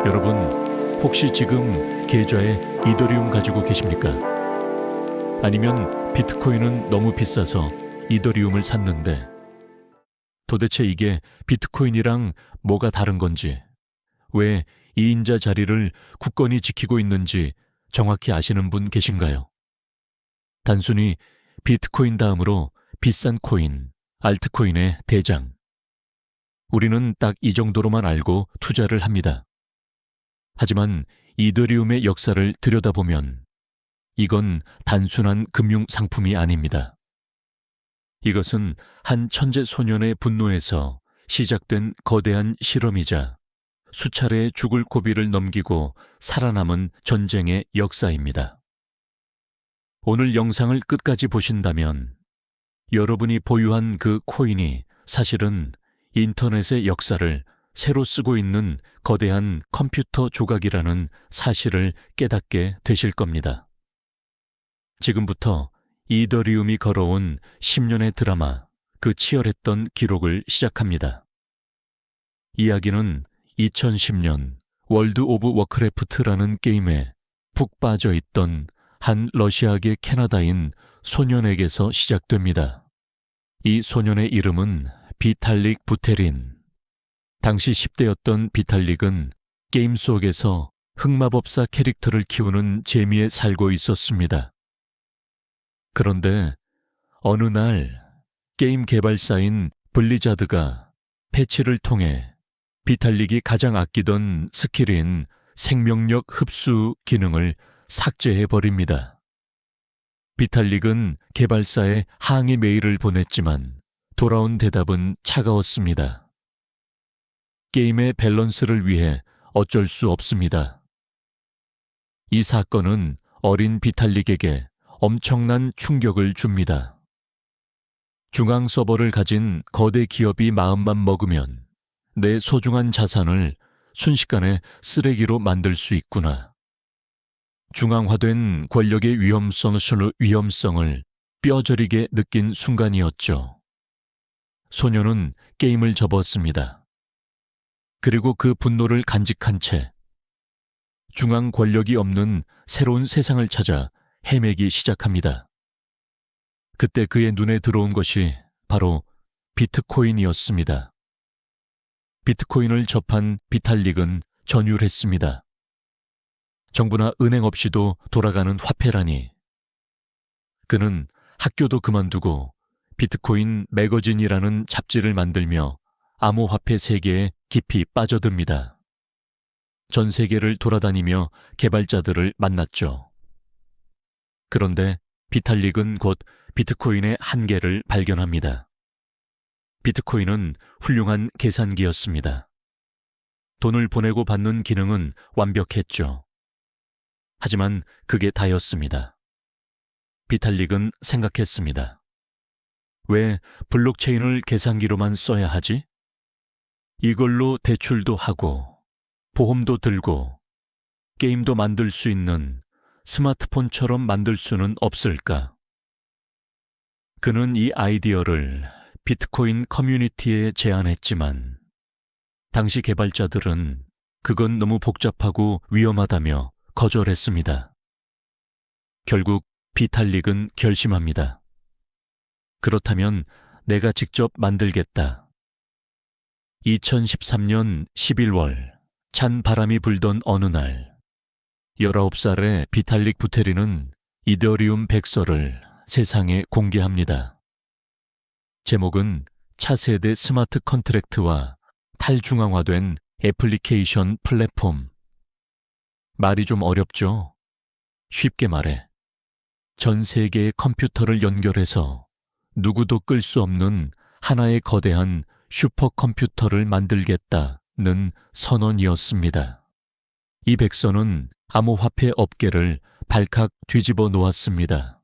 여러분, 혹시 지금 계좌에 이더리움 가지고 계십니까? 아니면 비트코인은 너무 비싸서 이더리움을 샀는데 도대체 이게 비트코인이랑 뭐가 다른 건지, 왜 2인자 자리를 굳건히 지키고 있는지 정확히 아시는 분 계신가요? 단순히 비트코인 다음으로 비싼 코인, 알트코인의 대장. 우리는 딱 이 정도로만 알고 투자를 합니다. 하지만 이더리움의 역사를 들여다보면 이건 단순한 금융 상품이 아닙니다. 이것은 한 천재 소년의 분노에서 시작된 거대한 실험이자 수차례 죽을 고비를 넘기고 살아남은 전쟁의 역사입니다. 오늘 영상을 끝까지 보신다면 여러분이 보유한 그 코인이 사실은 인터넷의 역사를 새로 쓰고 있는 거대한 컴퓨터 조각이라는 사실을 깨닫게 되실 겁니다. 지금부터 이더리움이 걸어온 10년의 드라마, 그 치열했던 기록을 시작합니다. 이야기는 2010년 월드 오브 워크래프트라는 게임에 푹 빠져 있던 한 러시아계 캐나다인 소년에게서 시작됩니다. 이 소년의 이름은 비탈릭 부테린. 당시 10대였던 비탈릭은 게임 속에서 흑마법사 캐릭터를 키우는 재미에 살고 있었습니다. 그런데 어느 날 게임 개발사인 블리자드가 패치를 통해 비탈릭이 가장 아끼던 스킬인 생명력 흡수 기능을 삭제해버립니다. 비탈릭은 개발사에 항의 메일을 보냈지만 돌아온 대답은 차가웠습니다. 게임의 밸런스를 위해 어쩔 수 없습니다. 이 사건은 어린 비탈릭에게 엄청난 충격을 줍니다. 중앙 서버를 가진 거대 기업이 마음만 먹으면 내 소중한 자산을 순식간에 쓰레기로 만들 수 있구나. 중앙화된 권력의 위험성을 뼈저리게 느낀 순간이었죠. 소녀는 게임을 접었습니다. 그리고 그 분노를 간직한 채 중앙 권력이 없는 새로운 세상을 찾아 헤매기 시작합니다. 그때 그의 눈에 들어온 것이 바로 비트코인이었습니다. 비트코인을 접한 비탈릭은 전율했습니다. 정부나 은행 없이도 돌아가는 화폐라니. 그는 학교도 그만두고 비트코인 매거진이라는 잡지를 만들며 암호화폐 세계에 깊이 빠져듭니다. 전 세계를 돌아다니며 개발자들을 만났죠. 그런데 비탈릭은 곧 비트코인의 한계를 발견합니다. 비트코인은 훌륭한 계산기였습니다. 돈을 보내고 받는 기능은 완벽했죠. 하지만 그게 다였습니다. 비탈릭은 생각했습니다. 왜 블록체인을 계산기로만 써야 하지? 이걸로 대출도 하고 보험도 들고 게임도 만들 수 있는 스마트폰처럼 만들 수는 없을까? 그는 이 아이디어를 비트코인 커뮤니티에 제안했지만 당시 개발자들은 그건 너무 복잡하고 위험하다며 거절했습니다. 결국 비탈릭은 결심합니다. 그렇다면 내가 직접 만들겠다. 2013년 11월 찬 바람이 불던 어느 날 19살의 비탈릭 부테린은 이더리움 백서를 세상에 공개합니다. 제목은 차세대 스마트 컨트랙트와 탈중앙화된 애플리케이션 플랫폼. 말이 좀 어렵죠? 쉽게 말해 전 세계의 컴퓨터를 연결해서 누구도 끌 수 없는 하나의 거대한 슈퍼컴퓨터를 만들겠다는 선언이었습니다. 이 백서는 암호화폐 업계를 발칵 뒤집어 놓았습니다.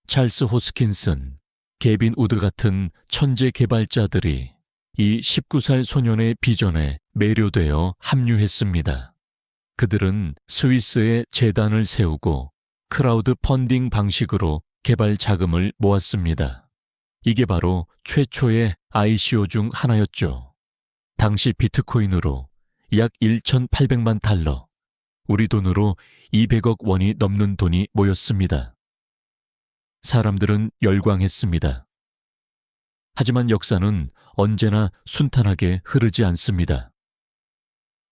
찰스 호스킨슨, 게빈 우드 같은 천재 개발자들이 이 19살 소년의 비전에 매료되어 합류했습니다. 그들은 스위스에 재단을 세우고 크라우드 펀딩 방식으로 개발 자금을 모았습니다. 이게 바로 최초의 ICO 중 하나였죠. 당시 비트코인으로 약 1,800만 달러, 우리 돈으로 200억 원이 넘는 돈이 모였습니다. 사람들은 열광했습니다. 하지만 역사는 언제나 순탄하게 흐르지 않습니다.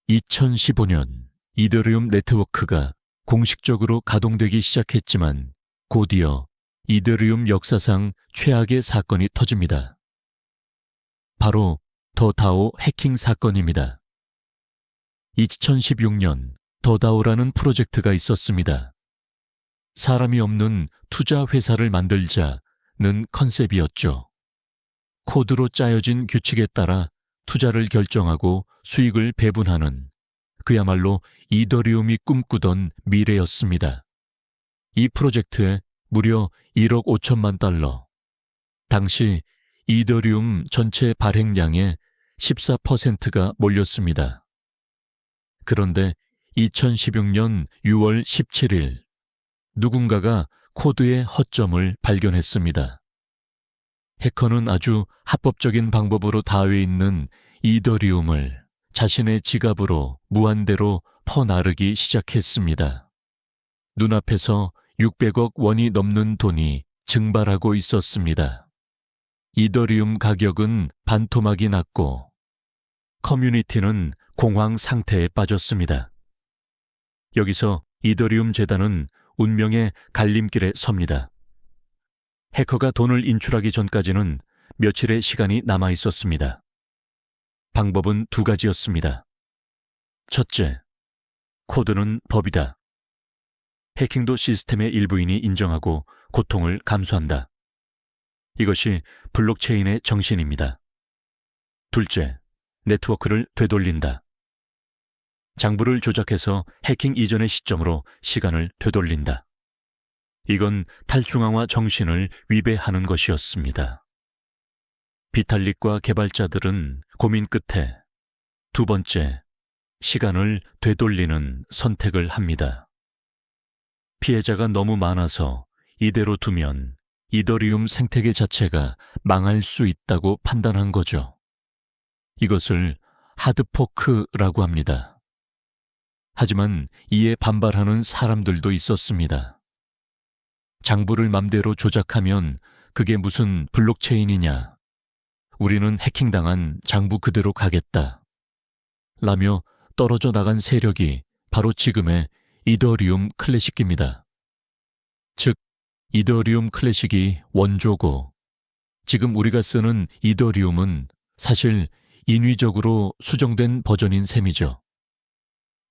2015년 이더리움 네트워크가 공식적으로 가동되기 시작했지만 곧이어 이더리움 역사상 최악의 사건이 터집니다. 바로 더 다오 해킹 사건입니다. 2016년 더 다오라는 프로젝트가 있었습니다. 사람이 없는 투자 회사를 만들자는 컨셉이었죠. 코드로 짜여진 규칙에 따라 투자를 결정하고 수익을 배분하는 그야말로 이더리움이 꿈꾸던 미래였습니다. 이 프로젝트에 무려 1억 5천만 달러, 당시 이더리움 전체 발행량의 14%가 몰렸습니다. 그런데 2016년 6월 17일 누군가가 코드의 허점을 발견했습니다. 해커는 아주 합법적인 방법으로 다회 있는 이더리움을 자신의 지갑으로 무한대로 퍼나르기 시작했습니다. 눈앞에서 600억 원이 넘는 돈이 증발하고 있었습니다. 이더리움 가격은 반토막이 났고 커뮤니티는 공황 상태에 빠졌습니다. 여기서 이더리움 재단은 운명의 갈림길에 섭니다. 해커가 돈을 인출하기 전까지는 며칠의 시간이 남아 있었습니다. 방법은 두 가지였습니다. 첫째, 코드는 법이다. 해킹도 시스템의 일부인이 인정하고 고통을 감수한다. 이것이 블록체인의 정신입니다. 둘째, 네트워크를 되돌린다. 장부를 조작해서 해킹 이전의 시점으로 시간을 되돌린다. 이건 탈중앙화 정신을 위배하는 것이었습니다. 비탈릭과 개발자들은 고민 끝에 두 번째, 시간을 되돌리는 선택을 합니다. 피해자가 너무 많아서 이대로 두면 이더리움 생태계 자체가 망할 수 있다고 판단한 거죠. 이것을 하드포크라고 합니다. 하지만 이에 반발하는 사람들도 있었습니다. 장부를 맘대로 조작하면 그게 무슨 블록체인이냐. 우리는 해킹당한 장부 그대로 가겠다. 라며 떨어져 나간 세력이 바로 지금의 이더리움 클래식입니다. 즉, 이더리움 클래식이 원조고 지금 우리가 쓰는 이더리움은 사실 인위적으로 수정된 버전인 셈이죠.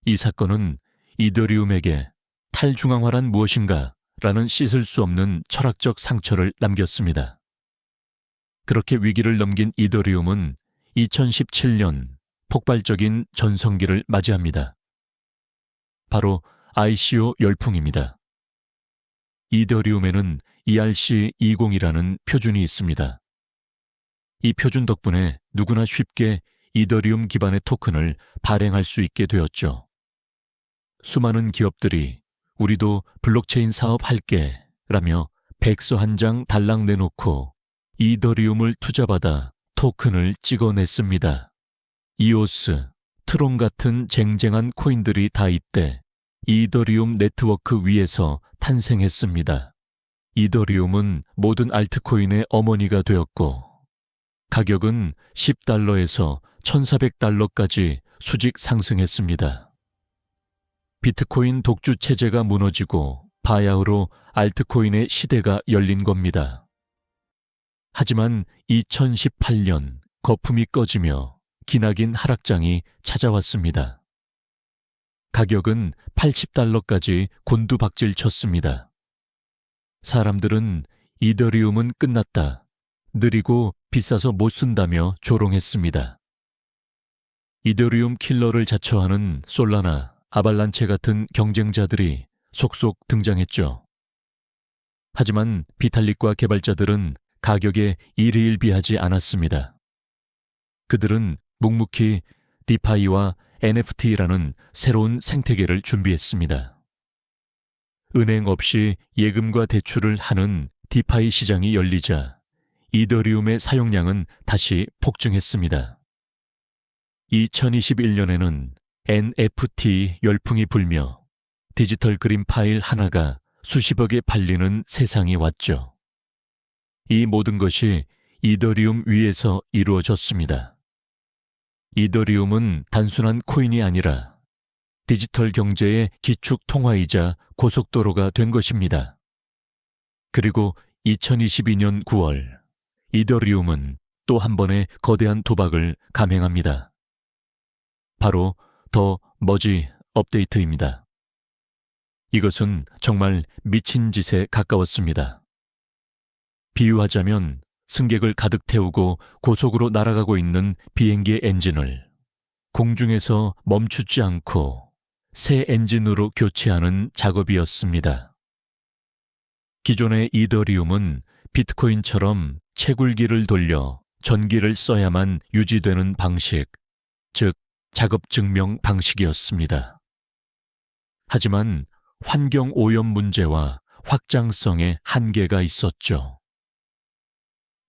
이 사건은 이더리움에게 탈중앙화란 무엇인가 라는 씻을 수 없는 철학적 상처를 남겼습니다. 그렇게 위기를 넘긴 이더리움은 2017년 폭발적인 전성기를 맞이합니다. 바로 ICO 열풍입니다. 이더리움에는 ERC20이라는 표준이 있습니다. 이 표준 덕분에 누구나 쉽게 이더리움 기반의 토큰을 발행할 수 있게 되었죠. 수많은 기업들이 우리도 블록체인 사업 할게 라며 백서 한 장 달랑 내놓고 이더리움을 투자받아 토큰을 찍어냈습니다. 이오스, 트론 같은 쟁쟁한 코인들이 다 이때 이더리움 네트워크 위에서 탄생했습니다. 이더리움은 모든 알트코인의 어머니가 되었고 가격은 10달러에서 1,400달러까지 수직 상승했습니다. 비트코인 독주 체제가 무너지고 바야흐로 알트코인의 시대가 열린 겁니다. 하지만 2018년 거품이 꺼지며 기나긴 하락장이 찾아왔습니다. 가격은 80달러까지 곤두박질 쳤습니다. 사람들은 이더리움은 끝났다, 느리고 비싸서 못 쓴다며 조롱했습니다. 이더리움 킬러를 자처하는 솔라나, 아발란체 같은 경쟁자들이 속속 등장했죠. 하지만 비탈릭과 개발자들은 가격에 일희일비하지 않았습니다. 그들은 묵묵히 디파이와 NFT라는 새로운 생태계를 준비했습니다. 은행 없이 예금과 대출을 하는 디파이 시장이 열리자 이더리움의 사용량은 다시 폭증했습니다. 2021년에는 NFT 열풍이 불며 디지털 그림 파일 하나가 수십억에 팔리는 세상이 왔죠. 이 모든 것이 이더리움 위에서 이루어졌습니다. 이더리움은 단순한 코인이 아니라 디지털 경제의 기축 통화이자 고속도로가 된 것입니다. 그리고 2022년 9월, 이더리움은 또 한 번의 거대한 도박을 감행합니다. 바로 더 머지 업데이트입니다. 이것은 정말 미친 짓에 가까웠습니다. 비유하자면 승객을 가득 태우고 고속으로 날아가고 있는 비행기의 엔진을 공중에서 멈추지 않고 새 엔진으로 교체하는 작업이었습니다. 기존의 이더리움은 비트코인처럼 채굴기를 돌려 전기를 써야만 유지되는 방식, 즉 작업증명 방식이었습니다. 하지만 환경 오염 문제와 확장성에 한계가 있었죠.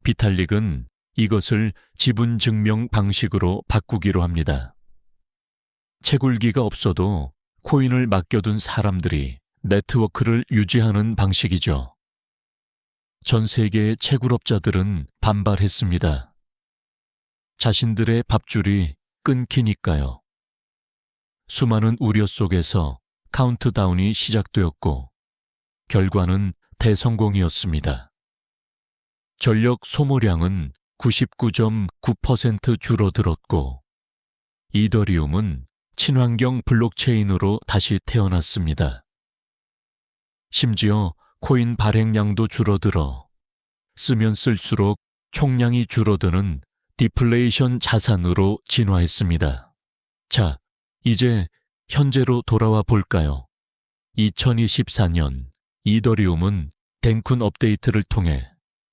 비탈릭은 이것을 지분 증명 방식으로 바꾸기로 합니다. 채굴기가 없어도 코인을 맡겨둔 사람들이 네트워크를 유지하는 방식이죠. 전 세계의 채굴업자들은 반발했습니다. 자신들의 밥줄이 끊기니까요. 수많은 우려 속에서 카운트다운이 시작되었고 결과는 대성공이었습니다. 전력 소모량은 99.9% 줄어들었고 이더리움은 친환경 블록체인으로 다시 태어났습니다. 심지어 코인 발행량도 줄어들어 쓰면 쓸수록 총량이 줄어드는 디플레이션 자산으로 진화했습니다. 자, 이제 현재로 돌아와 볼까요? 2024년 이더리움은 덴쿤 업데이트를 통해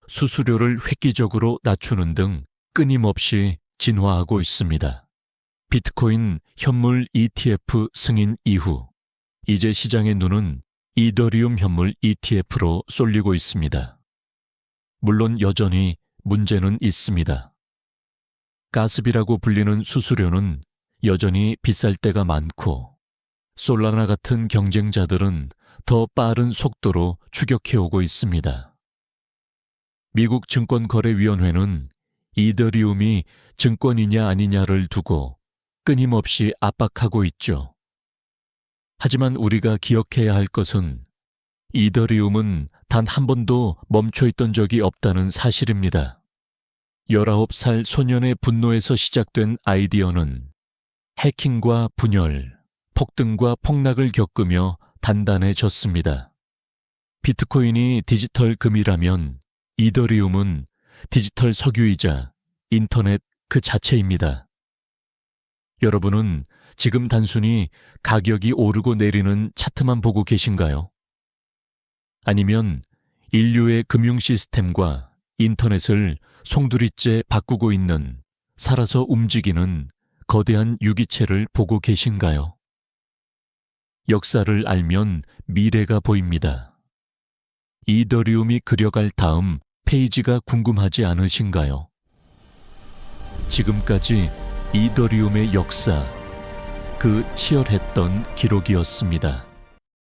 수수료를 획기적으로 낮추는 등 끊임없이 진화하고 있습니다. 비트코인 현물 ETF 승인 이후 이제 시장의 눈은 이더리움 현물 ETF로 쏠리고 있습니다. 물론 여전히 문제는 있습니다. 가스비라고 불리는 수수료는 여전히 비쌀 때가 많고 솔라나 같은 경쟁자들은 더 빠른 속도로 추격해오고 있습니다. 미국 증권거래위원회는 이더리움이 증권이냐 아니냐를 두고 끊임없이 압박하고 있죠. 하지만 우리가 기억해야 할 것은 이더리움은 단 한 번도 멈춰있던 적이 없다는 사실입니다. 19살 소년의 분노에서 시작된 아이디어는 해킹과 분열, 폭등과 폭락을 겪으며 단단해졌습니다. 비트코인이 디지털 금이라면 이더리움은 디지털 석유이자 인터넷 그 자체입니다. 여러분은 지금 단순히 가격이 오르고 내리는 차트만 보고 계신가요? 아니면 인류의 금융 시스템과 인터넷을 송두리째 바꾸고 있는 살아서 움직이는 거대한 유기체를 보고 계신가요? 역사를 알면 미래가 보입니다. 이더리움이 그려갈 다음 페이지가 궁금하지 않으신가요? 지금까지 이더리움의 역사, 그 치열했던 기록이었습니다.